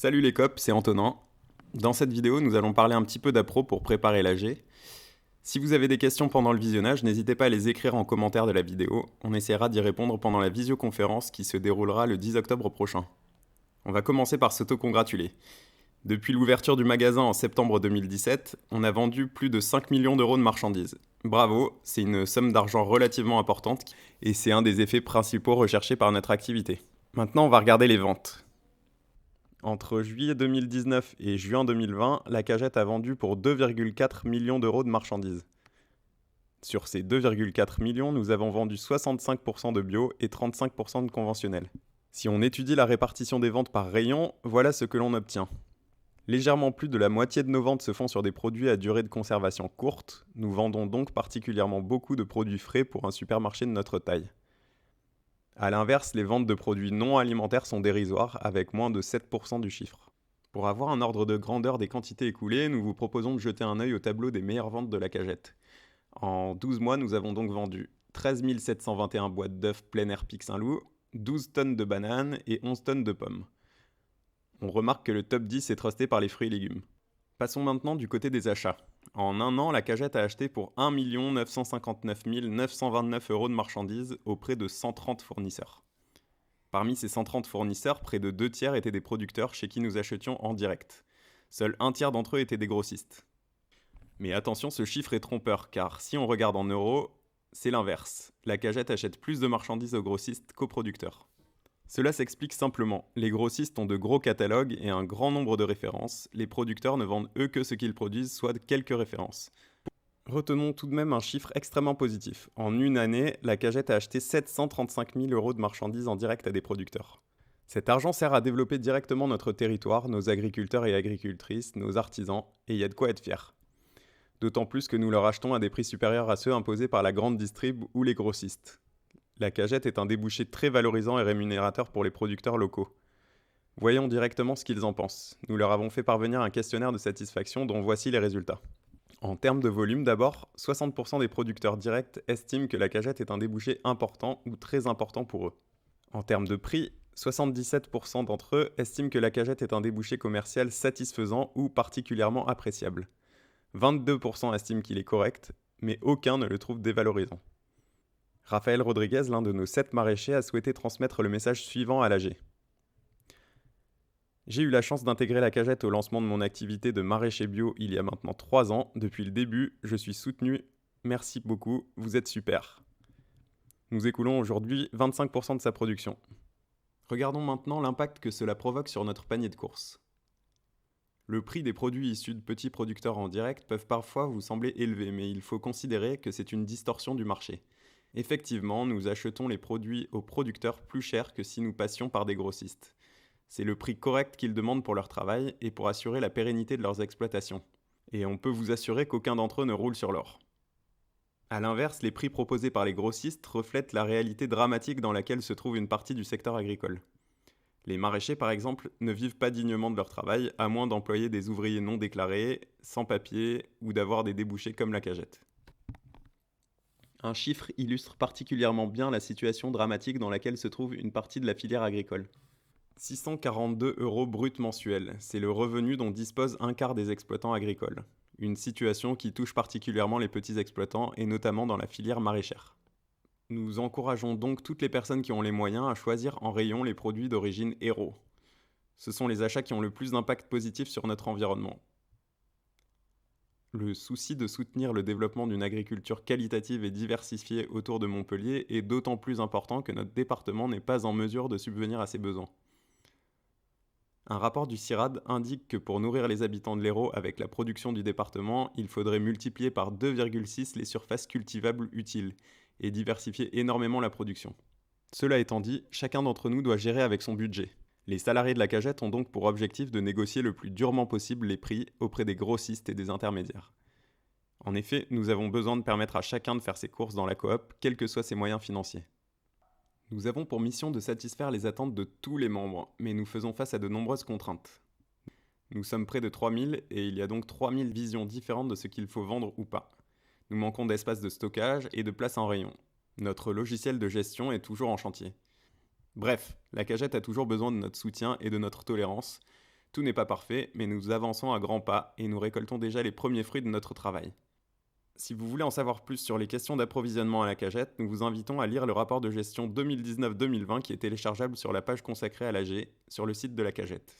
Salut les cops, c'est Antonin. Dans cette vidéo, nous allons parler un petit peu d'appro pour préparer l'AG. Si vous avez des questions pendant le visionnage, n'hésitez pas à les écrire en commentaire de la vidéo. On essaiera d'y répondre pendant la visioconférence qui se déroulera le 10 octobre prochain. On va commencer par s'auto-congratuler. Depuis l'ouverture du magasin en septembre 2017, on a vendu plus de 5 millions d'euros de marchandises. Bravo, c'est une somme d'argent relativement importante et c'est un des effets principaux recherchés par notre activité. Maintenant, on va regarder les ventes. Entre juillet 2019 et juin 2020, la Cagette a vendu pour 2,4 millions d'euros de marchandises. Sur ces 2,4 millions, nous avons vendu 65% de bio et 35% de conventionnel. Si on étudie la répartition des ventes par rayon, voilà ce que l'on obtient. Légèrement plus de la moitié de nos ventes se font sur des produits à durée de conservation courte. Nous vendons donc particulièrement beaucoup de produits frais pour un supermarché de notre taille. A l'inverse, les ventes de produits non alimentaires sont dérisoires, avec moins de 7% du chiffre. Pour avoir un ordre de grandeur des quantités écoulées, nous vous proposons de jeter un œil au tableau des meilleures ventes de la Cagette. En 12 mois, nous avons donc vendu 13 721 boîtes d'œufs plein air Pic Saint-Loup, 12 tonnes de bananes et 11 tonnes de pommes. On remarque que le top 10 est trusté par les fruits et légumes. Passons maintenant du côté des achats. En un an, la Cagette a acheté pour 1 959 929 euros de marchandises auprès de 130 fournisseurs. Parmi ces 130 fournisseurs, près de 2 tiers étaient des producteurs chez qui nous achetions en direct. Seul un tiers d'entre eux étaient des grossistes. Mais attention, ce chiffre est trompeur, car si on regarde en euros, c'est l'inverse. La Cagette achète plus de marchandises aux grossistes qu'aux producteurs. Cela s'explique simplement. Les grossistes ont de gros catalogues et un grand nombre de références. Les producteurs ne vendent eux que ce qu'ils produisent, soit quelques références. Retenons tout de même un chiffre extrêmement positif. En une année, la Cagette a acheté 735 000 euros de marchandises en direct à des producteurs. Cet argent sert à développer directement notre territoire, nos agriculteurs et agricultrices, nos artisans, et il y a de quoi être fier. D'autant plus que nous leur achetons à des prix supérieurs à ceux imposés par la grande distrib ou les grossistes. La Cagette est un débouché très valorisant et rémunérateur pour les producteurs locaux. Voyons directement ce qu'ils en pensent. Nous leur avons fait parvenir un questionnaire de satisfaction dont voici les résultats. En termes de volume d'abord, 60% des producteurs directs estiment que la Cagette est un débouché important ou très important pour eux. En termes de prix, 77% d'entre eux estiment que la Cagette est un débouché commercial satisfaisant ou particulièrement appréciable. 22% estiment qu'il est correct, mais aucun ne le trouve dévalorisant. Raphaël Rodriguez, l'un de nos 7 maraîchers, a souhaité transmettre le message suivant à l'AG. J'ai eu la chance d'intégrer la Cagette au lancement de mon activité de maraîcher bio il y a maintenant 3 ans. Depuis le début, je suis soutenu. Merci beaucoup, vous êtes super. Nous écoulons aujourd'hui 25% de sa production. Regardons maintenant l'impact que cela provoque sur notre panier de courses. Le prix des produits issus de petits producteurs en direct peuvent parfois vous sembler élevés, mais il faut considérer que c'est une distorsion du marché. Effectivement, nous achetons les produits aux producteurs plus chers que si nous passions par des grossistes. C'est le prix correct qu'ils demandent pour leur travail et pour assurer la pérennité de leurs exploitations. Et on peut vous assurer qu'aucun d'entre eux ne roule sur l'or. A l'inverse, les prix proposés par les grossistes reflètent la réalité dramatique dans laquelle se trouve une partie du secteur agricole. Les maraîchers, par exemple, ne vivent pas dignement de leur travail, à moins d'employer des ouvriers non déclarés, sans papier ou d'avoir des débouchés comme la Cagette. Un chiffre illustre particulièrement bien la situation dramatique dans laquelle se trouve une partie de la filière agricole. 642 euros brut mensuels, c'est le revenu dont dispose un quart des exploitants agricoles. Une situation qui touche particulièrement les petits exploitants et notamment dans la filière maraîchère. Nous encourageons donc toutes les personnes qui ont les moyens à choisir en rayon les produits d'origine Héros. Ce sont les achats qui ont le plus d'impact positif sur notre environnement. Le souci de soutenir le développement d'une agriculture qualitative et diversifiée autour de Montpellier est d'autant plus important que notre département n'est pas en mesure de subvenir à ses besoins. Un rapport du CIRAD indique que pour nourrir les habitants de l'Hérault avec la production du département, il faudrait multiplier par 2,6 les surfaces cultivables utiles et diversifier énormément la production. Cela étant dit, chacun d'entre nous doit gérer avec son budget. Les salariés de la Cagette ont donc pour objectif de négocier le plus durement possible les prix auprès des grossistes et des intermédiaires. En effet, nous avons besoin de permettre à chacun de faire ses courses dans la coop, quels que soient ses moyens financiers. Nous avons pour mission de satisfaire les attentes de tous les membres, mais nous faisons face à de nombreuses contraintes. Nous sommes près de 3000 et il y a donc 3000 visions différentes de ce qu'il faut vendre ou pas. Nous manquons d'espace de stockage et de place en rayon. Notre logiciel de gestion est toujours en chantier. Bref, la Cagette a toujours besoin de notre soutien et de notre tolérance, Tout n'est pas parfait, mais nous avançons à grands pas et nous récoltons déjà les premiers fruits de notre travail. Si vous voulez en savoir plus sur les questions d'approvisionnement à la cagette, nous vous invitons à lire le rapport de gestion 2019-2020 qui est téléchargeable sur la page consacrée à l'AG sur le site de la cagette.